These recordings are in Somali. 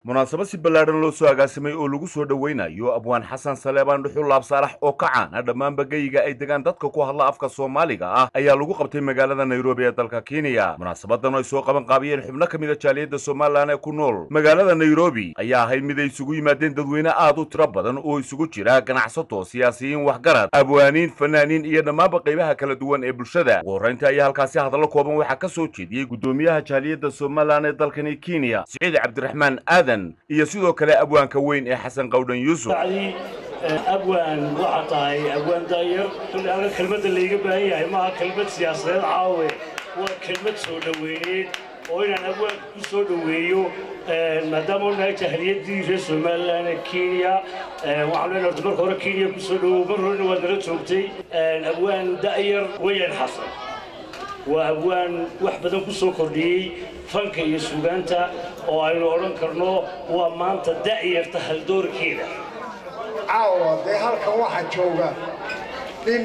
munaasabad si ballaaran loo soo agaasimay oo lagu soo dhaweynayo abwaan xasan saleebaan dhuxul laab saalax oo ka caana dhammaan bagayga ay degaan dadka ku hadla afka Soomaaliga ah ayaa lagu qabtay magaalada Nairobi ee dalka Kenya. munaasabadan oo ay soo qaban qaabiyeen xubno ka mid ah jaaliyadda Soomaaliland ee ku nool magaalada Nairobi ayaa ahayd mid ay isugu yimaadeen dadweyne aad u tiro badan oo isugu jira ganacsato, siyaasiyiin, waxgarad, abwaaniin, fanaaniin iyo dhammaan qaybaha kala duwan ee bulshada. ugu horreyntii ayaa halkaasi hadallo kooban waxaa ka soo jeediyey gudoomiyaha jaaliyadda Soomaaliland ee dalkani Kenya Saciid Cabdiraxmaan iyo sidoo kale abwaanka weyn ee xasan qowdhan yuusuf abwaan waxa tahay abwaan daayir anaga kelmadda layga baahan yahay maaha kelmad siyaasadeed caawe waa kelmad soo dhaweyneed oo inaan abwaanka ku soo dhaweeyo maadaama uu nahay jahliyadii reer Soomaaliland ee Kenya waxaan leenahay horta marka hore Kenya ku soo dhawow mar horena waad nala joogtay abwaan daayir weyn xasan waa abwaan wax badan ku soo kordhiyey fanka iyo suugaanta oo aynu oran karno waa maanta daayirta hal doorkeeda caawa de halkan waxa jooga in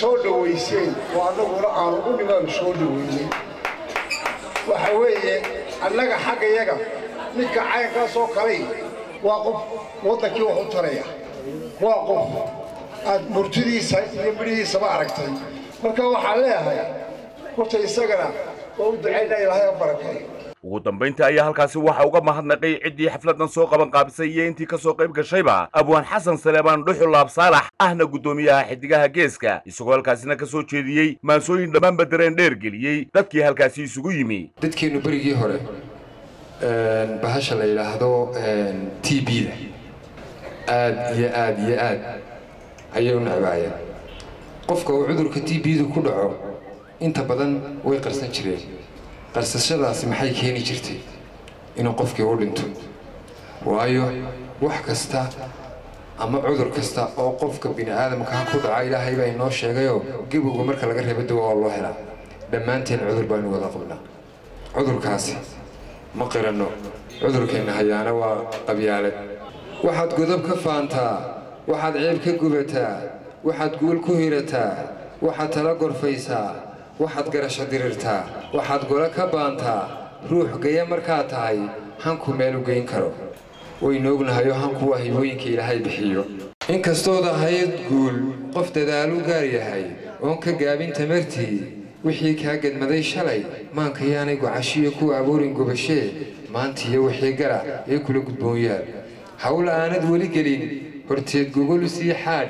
soo dhaweyseen oo anaguna aan ugu nimaan soo dhaweynay waxa weeye annaga xaqayaga midka caynka soo kalay waa qof wadankii wax u taraya waa qof aad murtidiisa iyo birihiisa ma aragtay marka waxa leeyahay horta isagana oo duceynaa Ilaahay barakay. ugu dambeyntii ayaa halkaasi waxa uga mahadnaqay ciddii xafladan soo qaban qaabisay iyo intii ka soo qayb gashayba abwaan xasan saleebaan dhuxul laab saalax ahna gudoomiyaha xidigaha geeska isagoo halkaasina ka soo jeediyey maansooyin dhammaan badareen dheer geliyey dadkii halkaasi isugu yimi. dadkeenu berigii hore bahasha la yiraahdo TB-da aad ayay u nacbaayeen qofka uu cudurka TB-du ku dhaco inta badan way qarsan jireen qarsashadaasi maxay keeni jirtay inuu qofkii u dhinto waayo wax kasta ama cudur kasta oo qofka bini'aadamka ku dhaca Ilaahay baa inoo sheegayo gabowga marka laga reebo dawo loo helaa dhammaanteen cudur baan wada qabnaa cudurkaasi ma qirano cudurkeena hayaana waa qabyaalad waxaad godob ka faantaa waxaad ceeb ka gubataa waxaad guul ku hirataa waxaad tala gorfaysaa waxaad garasho dirirtaa waxaad gola ka baantaa ruux gaya markaa tahay hanku meel u geyn karo waynu ognahay hanku waa hibooyinka Ilaahay bixiyo inkastoo ahayd guul qof dadaalu gaar yahay oon ka gaabin tamartii wixii ka gadmaday shalay maanka yaanay gocashiyo ku abuurin gubashee maantiyo wixii gara ee kula gudboonyaal hawl aanad wali gelin horteed gogol sii xaad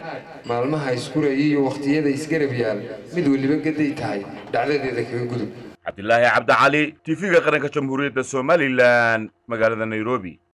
maalmaha iskuray iyo waqtiyada isgarab yaal mid waliba gaday tahay dhacdadeeda kaga gudub. Cabdillaahi Cabdi Cali TV-ga qaranka Jamhuuriyadda Somaliland magaalada Nairobi.